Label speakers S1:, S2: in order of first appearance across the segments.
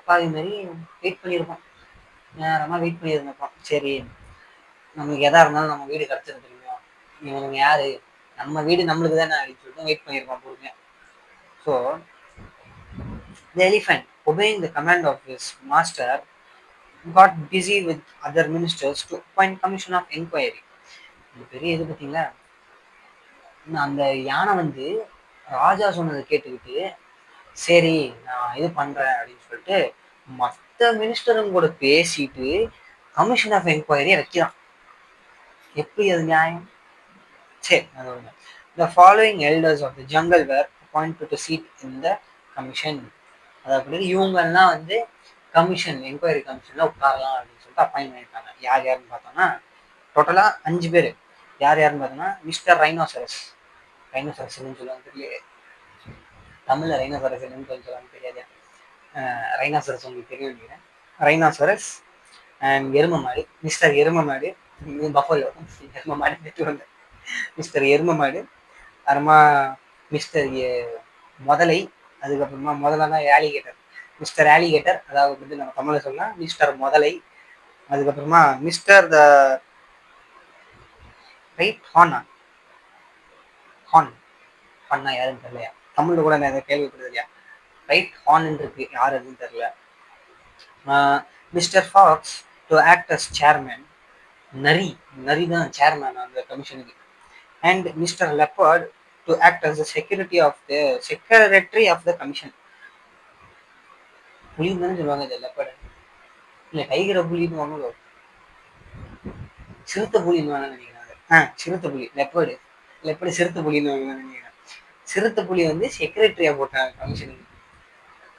S1: அப்பாவி மாதிரி வெயிட் பண்ணியிருப்போம், நேரமாக வெயிட் பண்ணியிருந்தப்போம். சரி, நமக்கு எதா இருந்தாலும் நம்ம வீடு கிடச்சிரும் தெரியும், இவங்க யாரு, நம்ம வீடு நம்மளுக்கு தானே அப்படின்னு சொல்லிட்டு வெயிட் பண்ணியிருப்பான் பொறுமையா. So the elephant, obeying the command of his master, got busy with other ministers to appoint commission of inquiry. இது பெரிய இது பார்த்தீங்களா. அந்த யானை வந்து ராஜா சொன்னதை கேட்டுக்கிட்டு, சரி நான் இது பண்றேன் அப்படின்னு சொல்லிட்டு மற்ற மினிஸ்டரும் கூட பேசிட்டு கமிஷன் ஆஃப் என்கொயரி வைக்கிறான். எப்படி அது நியாயம்? சரி, அது ஒண்ணு. The following elders of the jungle were appointed to seat in the commission. அதாவது இவங்கெல்லாம் வந்து கமிஷன், என்கொயரி கமிஷன்ல உட்காரலாம் அப்படின்னு சொல்லிட்டு அப்பாயின்ட் பண்ணியிருக்காங்க. யார் யாருன்னு பார்த்தோம்னா டோட்டலா 5 பேர். யார் யாருன்னு பார்த்தோம்னா மிஸ்டர் ரைனோசரஸ். ரைனோசரஸ்ன்னு சொல்லுவாங்க தெரியல, தமிழ்ல ரைனோசரஸ் என்னன்னு சொல்லுவாங்க தெரியாது. ரைனோசரஸ் உங்களுக்கு தெரியும் நினைக்கிறேன். ரைனோசரஸ் அண்ட் எரும மாடு, மிஸ்டர் எரும மாடு, பஃபலோ, எரும மாடு விட்டு வந்த மிஸ்டர் எரும மாடு, அப்புறமா மிஸ்டர் முதலை, அதுக்கப்புறமா முதல்ல தான் ஆலிகேட்டர், மிஸ்டர் ஆலிகேட்டர், அதாவது வந்து நம்ம தமிழ்ல சொல்லலாம் மிஸ்டர் முதலை. அதுக்கப்புறமா மிஸ்டர் த ரைட் ஹார்னா, ஹார்ன் ஹார்னா யாருன்னு தெரியலையா, தமிழ்ல கூட நான் கேள்விப்படுறது இல்லையா, ரைட் ஹார்ன் இருக்கு, யார் அதுன்னு தெரியல. Mister fox to act as chairman, நரி, நரி தான் சேர்மேன் அந்த கமிஷனுக்கு. And mister leopard to act as the secretary of the commission. புலின்னு தானே சொல்லுவாங்க இது, லெப்பர்டு இல்லை டைகரை புலின்னு வாங்க, சிறுத்தை புலின்னு வாங்க நினைக்கிறாங்க. சிறுத்தை புலி, லெப்பர்டு லெப்பர்டு சிறுத்தை புலின்னு வாங்க நினைக்கிறேன். சிறுத்தை புலி வந்து செக்ரட்டரியா போட்டாங்க கமிஷனுக்கு.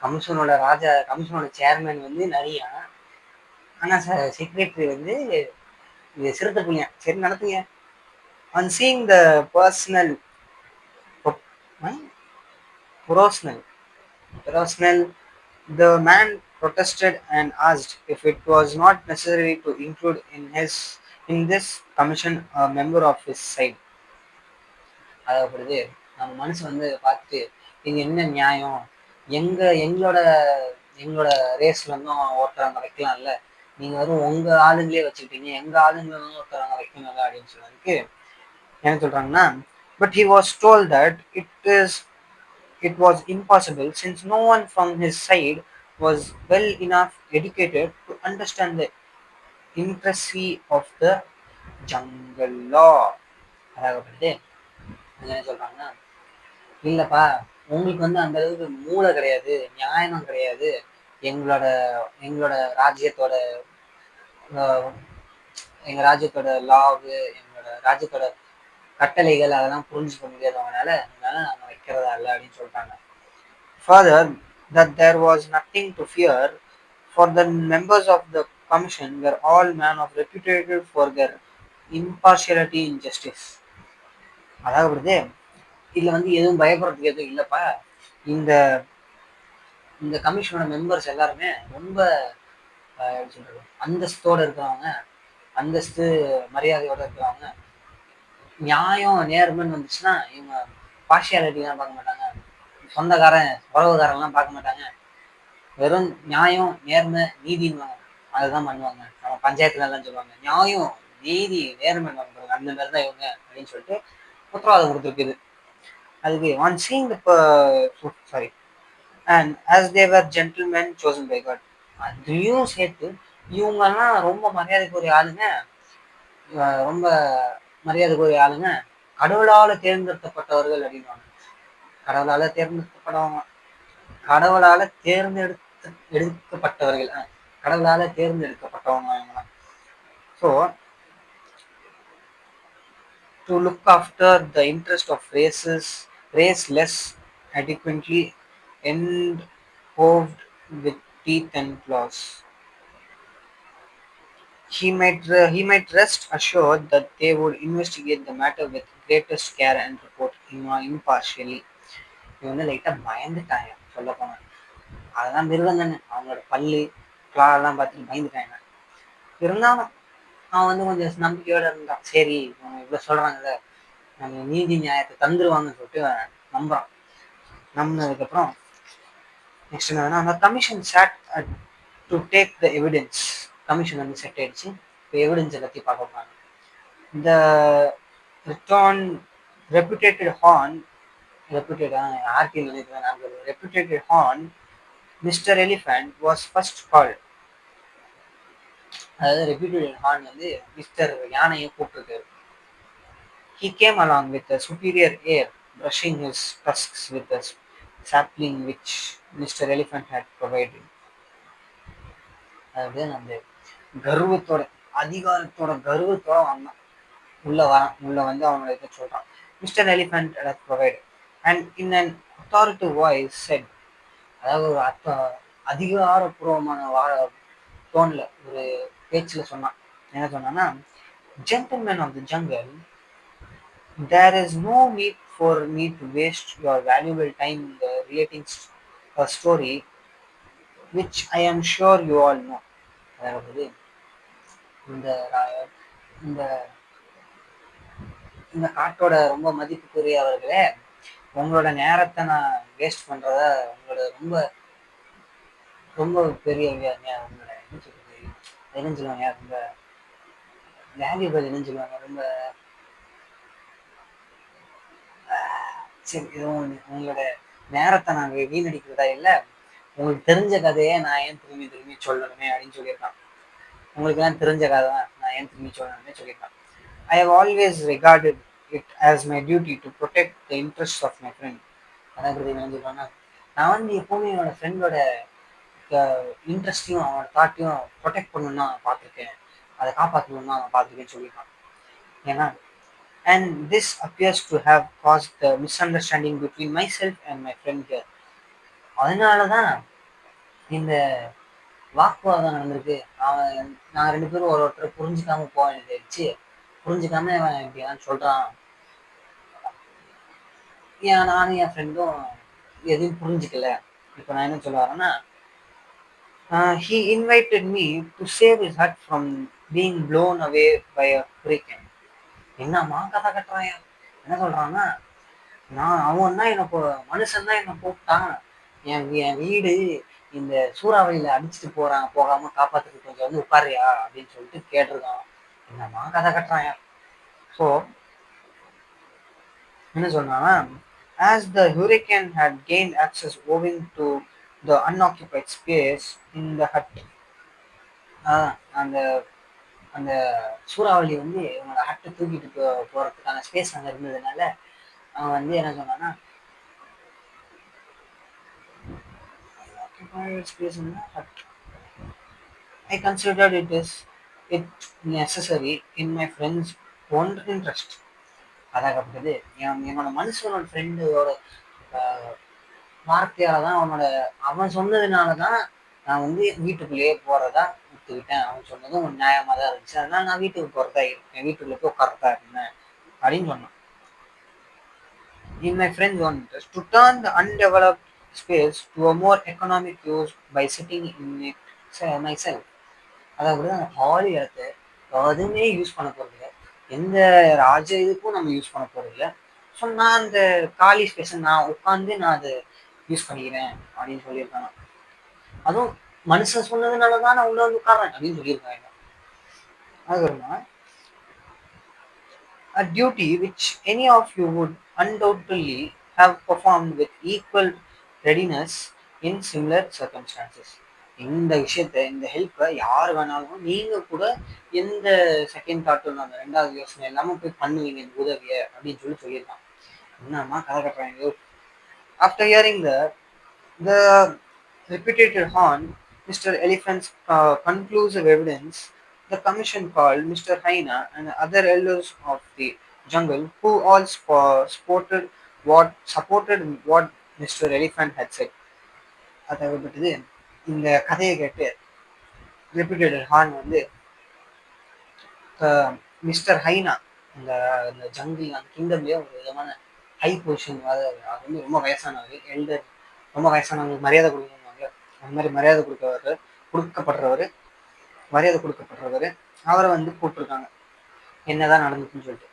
S1: கமிஷனோட ராஜா, கமிஷனோட சேர்மேன் வந்து நிறையா, ஆனா செக்ரட்டரி வந்து இது சிறுத்தை புலியா. சரி நடத்துங்க. On seeing the personnel, the man protested and asked if it was not necessary to include in this commission a member of his side. அதாவது நம்ம மனுஷன் வந்து பார்த்துட்டு, இது என்ன நியாயம், எங்களோட எங்களோட ரேஸ்ல இருந்தும் ஒருத்தவங்க வைக்கலாம்ல, நீங்க வெறும் உங்க ஆளுங்களே வச்சுக்கிட்டீங்க, எங்க ஆளுங்களை ஒருத்தவங்க வைக்கணும்ல அப்படின்னு சொன்னதுக்கு என்ன சொல்றாங்கன்னா, but he was told that it was impossible since no one from his side was well enough educated to understand the intricacies of the jungle law. அதாவது என்ன சொல்றாங்கன்னா, இல்லப்பா உங்களுக்கு வந்து அந்த அளவுக்கு மூளை கிடையாது, நியாயம் கிடையாது, எங்களோட எங்களோட ராஜ்யத்தோட எங்க ராஜ்யத்தோட லாவு, எங்களோட ராஜ்யத்தோட கட்டளைகள் அதெல்லாம் புரிஞ்சுக்க முடியாதவங்கனால நாங்க வைக்கிறதா இல்லை அப்படின்னு சொல்லிட்டாங்க. Further, that there was nothing to fear, for the members of the commission were all men of reputed for their impartiality in justice. அதாவது இதுல வந்து எதுவும் பயப்படுறதுக்கு எதுவும் இல்லப்பா, இந்த இந்த கமிஷனோட மெம்பர்ஸ் எல்லாருமே ரொம்ப எப்படி சொல்றது, அந்தஸ்தோட இருக்கிறவங்க, அந்தஸ்து மரியாதையோட இருக்கிறவங்க, நியாயம் நேர்மைன்னு வந்துச்சுன்னா இவங்க பார்ஷியாலிட்டிலாம் பார்க்க மாட்டாங்க, சொந்தக்காரன் உறவுக்காரன்லாம் பார்க்க மாட்டாங்க, வெறும் நியாயம் நேர்மை நீதின்னு அதுதான் பண்ணுவாங்க. நம்ம பஞ்சாயத்துல எல்லாம் சொல்லுவாங்க நியாயம் நீதி நேர்மை, அந்த மாதிரி தான் இவங்க அப்படின்னு சொல்லிட்டு உத்தரவாதம் கொடுத்துருக்குது. அதுக்கு on seeing the and as they were gentlemen chosen by God, அதையும் சேர்த்து இவங்கெல்லாம் ரொம்ப மரியாதைக்குரிய ஆளுங்க, ரொம்ப மரியாதைக்குரிய ஆளுங்க, கடவுளால தேர்ந்தெடுக்கப்பட்டவர்கள் அப்படின்வாங்க. கடவுளால தேர்ந்தெடுக்கப்பட்டவங்க, கடவுளால எடுக்கப்பட்டவர்கள், கடவுளால தேர்ந்தெடுக்கப்பட்டவங்க அவங்களாம். So to look after the interest of race less adequately endowed with teeth and claws. He might rest assured that they would investigate the matter with greatest care and report impartially. இவன் வந்து லைட்டா பயந்துட்டாங்க சொல்ல போனா, அதெல்லாம் மிருகம் தானே, அவங்களோட பல்லு கிளாலாம் பார்த்துட்டு பயந்துட்டாங்க. இருந்தாலும் அவன் வந்து கொஞ்சம் நம்பிக்கையோட இருந்தான். சரி அவங்க இவ்வளவு சொல்றாங்கல்ல, நம்ம நீதி நியாயத்தை தந்துருவாங்கன்னு சொல்லிட்டு நம்புறான். நம்பினதுக்கப்புறம் நெக்ஸ்ட் என்னன்னா அந்த commission sat to take the evidence. Commission வந்து செட் ஆயிடுச்சு. இப்போ எவிடன்ஸ் எல்லாத்தையும் பார்க்க போறாங்க. இந்த ரிட்டர்ன் ரெப்யூட்டேட்டட் ஹார்ன் ஆர்கில் நினைக்கிறேன் reputated horn mister elephant was first call. அதாவது ரெப்யூட்டேட்டட் ஹார்ன் வந்து மிஸ்டர் யானையை கூப்பிட்டுருக்காரு. He came along with a superior air, brushing his tusks with the sapling which Mr. Elephant had provided. அதாவது அந்த கர்வத்தோட அதிகாரத்தோட கர்வத்தோட வந்தான். உள்ள வந்து அவனோட இதை சொல்றான். Mister elephant provided and in an authoritative voice said. அதாவது ஒரு அதிகாரப்பூர்வமான டோன்ல ஒரு பேச்சுல சொன்னான். என்ன சொன்னான்னா, gentleman of the jungle, there is no need for me to waste your valuable time in the relating a story which I am sure you all know. அதாவது இந்த இந்த இந்த காட்டோட ரொம்ப மதிப்புக்குரியவர்களே, உங்களோட நேரத்தை நான் வேஸ்ட் பண்றத உங்களோட ரொம்ப ரொம்ப பெரிய உங்களோட என்ன சொல்லுவாங்க ரொம்ப வேல்யூபிள் என்ன சொல்லுவாங்க ரொம்ப சரி ஏதோ ஒன்று உங்களோட நேரத்தை நான் வீணடிக்கிறதா இல்லை, உங்களுக்கு தெரிஞ்ச கதையை நான் ஏன் திரும்பி திரும்பி சொல்லணுமே அப்படின்னு சொல்லியிருக்கான். உங்களுக்கு எல்லாம் தெரிஞ்ச கதை தான் நான் ஏன் திரும்பி சொல்லணுமே சொல்லியிருக்கான். I have always regarded it as my duty to protect the interests of my friend. அதாவது என்ன சொல்றாங்கன்னா, நான் வந்து எப்பவுமே என்னோட ஃப்ரெண்டோட இன்ட்ரெஸ்டையும் அவனோட தாட்டையும் ப்ரொடெக்ட் பண்ணணும்னு நான் பார்த்துருக்கேன், அதை காப்பாற்றணும்னு நான் பார்த்துருக்கேன்னு சொல்லியிருக்கான். ஏன்னா and this appears to have caused the misunderstanding between myself and my friend here. அதனால தான் இந்த வாக்குவாதம் நடந்திருக்கு. நாங்கள் ரெண்டு பேரும் ஒருத்தரை புரிஞ்சுக்காம போக வேண்டியதாச்சு. புரிஞ்சுக்காம அவன் இப்படிதான் சொல்றான். நானும் என் ஃப்ரெண்டும் எதையும் புரிஞ்சுக்கல. இப்போ நான் என்ன சொல்ல வரேன்னா, he invited me to save his hut from being blown away by a hurricane. என்னம்மா கதை கட்டுறான்? என்ன சொல்றான்னா, அவன் தான் என்ன மனுஷன் தான் என்ன கூப்பிட்டான், என் வீடு இந்த சூறாவளியில அடிச்சுட்டு போகாம காப்பாத்துக்கு கொஞ்சம் வந்து உட்காரியா அப்படின்னு சொல்லிட்டு கேட்டிருக்கான். என்னம்மா கதை கட்டுறான்? ஸோ என்ன சொன்னான்னா, as the hurricane had gained access owing to the unoccupied space in the hut. அந்த அந்த சூறாவளி வந்து இவனோட ஹட்டை தூக்கிட்டு போறதுக்கான ஸ்பேஸ் அங்கே இருந்ததுனால அவன் வந்து என்ன சொன்னான்னா, I considered it necessary in my friend's own interest. அதாகப்பட்டது என்னோட மனுஷனோட ஃப்ரெண்டோட வார்த்தையால தான் அவன் சொன்னதுனாலதான் நான் வந்து வீட்டுக்குள்ளேயே போறதா ஒத்துக்கிட்டேன். அவன் சொன்னதும் நியாயமா தான் இருந்துச்சு. அதனால நான் வீட்டுக்கு போறதா இருக்கேன், வீட்டுக்குள்ள போய் உட்கார்றதா இருந்தேன் அப்படின்னு சொன்னான். In my friend's own interest to turn the undeveloped space to a more economic use by sitting in it myself. அதாவது அந்த ஹாலி இடத்தை எதுவுமே யூஸ் பண்ண போறது இல்லை, எந்த ராஜ இதுக்கும் நம்ம யூஸ் பண்ண போறது இல்லை. ஸோ நான் அந்த காலி ஸ்பேஸை நான் உட்காந்து நான் அதை யூஸ் பண்ணிக்கிறேன் அப்படின்னு சொல்லியிருக்காங்க. அதுவும் மனுஷன் சொன்னதுனாலதான் நான் உள்ள வந்து உட்கார்றேன் அப்படின்னு சொல்லியிருக்காங்க. அதுக்கப்புறமா a duty which any of you would undoubtedly have performed with equal readiness in similar circumstances. இந்த விஷயத்த இந்த ஹெல்ப்பை யார் வேணாலும் நீங்க கூட எந்த செகண்ட் தாட்டும் அந்த ரெண்டாவது யோசனை இல்லாம போய் பண்ணுவீங்க இந்த உதவியை அப்படின்னு சொல்லியிருக்கான். என்னம்மா கதை கட்டுறாங்க? After hearing the repeated horn, Mr. Elephant's conclusive evidence, the commission called Mr. Hyena and other elders of the jungle, who all supported what Mr. Elephant had said. அதாவது இந்த கதையை கேட்டு repeated horn வந்து மிஸ்டர் ஹைனா இந்த jungle அந்த கிங்டம்லேயே ஒரு விதமான high position. அது வந்து ரொம்ப வயசானவர், எல்டர், ரொம்ப வயசானவங்களுக்கு மரியாதை கொடுக்கணுவாங்க. அந்த மாதிரி மரியாதை கொடுக்கப்படுறவர் அவரை வந்து கூப்பிட்டுருக்காங்க என்னதான் நடந்துச்சுன்னு சொல்லிட்டு.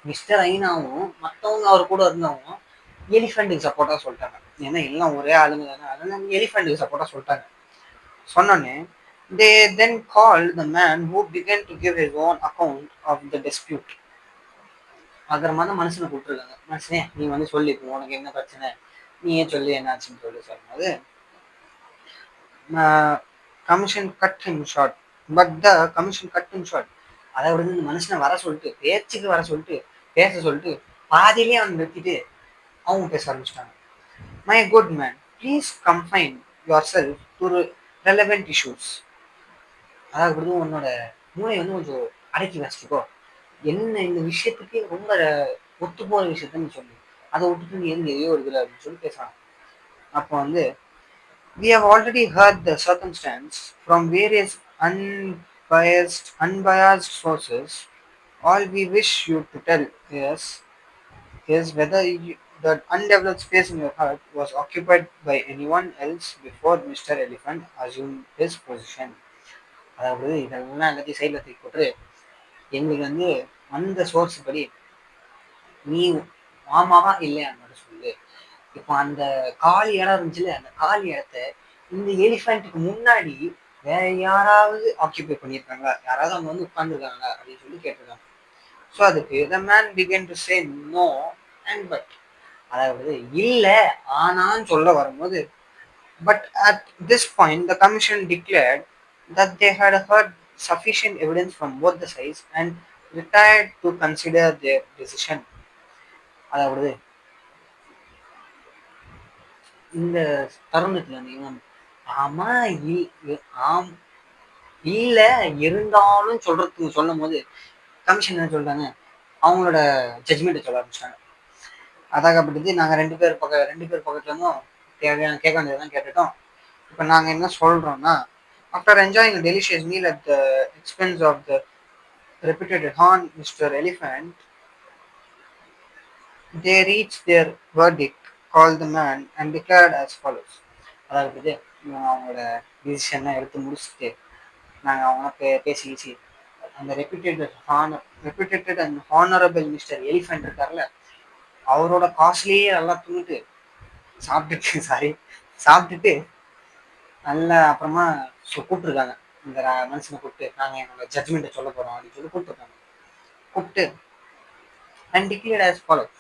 S1: மிஸ்டர் ஐனாவும் மற்றவங்க அவர் கூட இருந்தவங்க எலிஃபெண்ட்டுக்கு சப்போர்ட்டா சொல்லிட்டாங்க. ஏன்னா எல்லாம் ஒரே ஆளுங்க தானே, அதனால எலிஃபெண்ட்டுக்கு சப்போர்ட்டா சொல்லிட்டாங்க. சொன்னோன்னே they then called the man who began to give his own account of the dispute. அப்புறமா தான் மனுஷனை கூப்பிட்டுருக்காங்க. மனுஷனே நீ வந்து சொல்லி உனக்கு என்ன பிரச்சனை, நீயே சொல்லி என்னாச்சுன்னு சொல்லி சொல்லும்போது commission cut him short. But the commission cut him short. அதை விட இந்த மனுஷனை வர சொல்லிட்டு பேச்சுக்கு வர சொல்லிட்டு பேச சொல்லிட்டு பாதியிலேயே அவன் நிறுத்திட்டு அவங்க பேச ஆரம்பிச்சிட்டாங்க. My good man, please combine your self to relevant issues. அதாவது உன்னோட மூளை வந்து கொஞ்சம் அடக்கி வச்சுக்கோ, என்ன இந்த விஷயத்துக்கு ரொம்ப ஒத்து போற விஷயத்த நீ சொல்லு, அதை விட்டுட்டு நீ எந்த எதையோ இருக்குல்ல அப்படின்னு சொல்லி பேசுறாங்க. அப்போ வந்து we have already heard the circumstance from various unbiased sources. All we wish you to tell is whether the undeveloped space in your heart was occupied by anyone else before Mr. Elephant assumed his position. அதாவது இதெல்லாம் எல்லாத்தையும் சைடில் தூக்கி போட்டு எங்களுக்கு வந்து அந்த source படி நீ ஆமாவா இல்லையான்னு மட்டும் சொல்லு. இப்போ அந்த காலி இடம் இருந்துச்சுல, அந்த காலி இடத்த இந்த எலிஃபென்ட்டுக்கு முன்னாடி வேற யாராவது ஆக்கியபை பண்ணியிருக்காங்களா, யாராவது அவங்க வந்து உட்கார்ந்துருக்காங்களா அப்படின்னு சொல்லி கேட்டிருக்காங்க. ஸோ அதுக்கு the man began to say no and but. அதாவது இல்லை ஆனான்னு சொல்ல வரும்போது but at this point the commission declared that they had heard sufficient evidence from both the sides and retired to consider their decision. அதாவது இந்த தருணத்துல நீங்க ஆமா ஆம் இல்ல இருந்தாலும் சொல்றதுக்கு சொல்லும் போது கமிஷன் என்ன சொல்றாங்க, அவங்களோட ஜட்ஜ்மெண்ட்டை சொல்ல ஆரம்பிச்சிட்டாங்க. அதாகப்பட்டது நாங்கள் ரெண்டு பேர் பக்கத்துல இருந்தும் தேவையான கேட்க வேண்டியதான் கேட்டுட்டோம். இப்போ நாங்கள் என்ன சொல்றோம்னா, after enjoying delicious meal at the expense of the reputed Horn Mr. Elephant, they reached their verdict, called the man and declared as follows. அதாவது அவங்களோட டிசிஷனை எடுத்து முடிச்சுட்டு நாங்கள் அவங்க பேசி அந்த reputed and honourable mister elephant இருக்கார்ல, அவரோட காசுலேயே நல்லா தூங்கிட்டு சாப்பிட்டுட்டு நல்லா அப்புறமா கூப்பிட்டுருக்காங்க. இந்த மனுஷனை கூப்பிட்டு நாங்கள் என்னோட ஜட்ஜ்மெண்ட்டை சொல்ல போகிறோம் அப்படின்னு சொல்லி கூப்பிட்டு and declared as follows.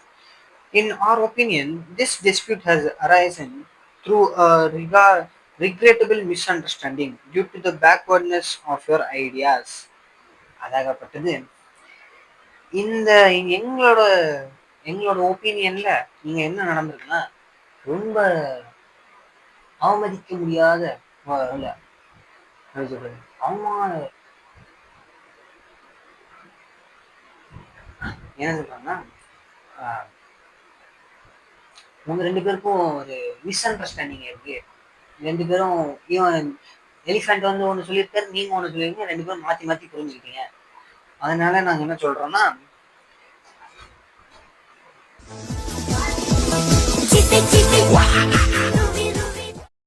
S1: In our opinion, this dispute has arisen through a regrettable misunderstanding due to the backwardness of your ideas. அதாகப்பட்டது இந்த எங்களோட எங்களோட ஒப்பீனியன்ல நீங்க என்ன நடந்திருக்குன்னா, ரொம்ப அவமதிக்க முடியாத என்ன சொல்றாங்கன்னா, உங்க ரெண்டு பேருக்கும் ஒரு மிஸ் அண்டர்ஸ்டாண்டிங் இருக்கு. ரெண்டு பேரும் இவன் எலிஃபென்ட் வந்து ஒன்று சொல்லியிருக்காரு, நீங்க ஒன்று சொல்லியிருக்கீங்க, ரெண்டு பேரும் மாத்தி மாத்தி புரிஞ்சுக்கிட்டீங்க. அதனால நாங்க என்ன சொல்றோம்னா,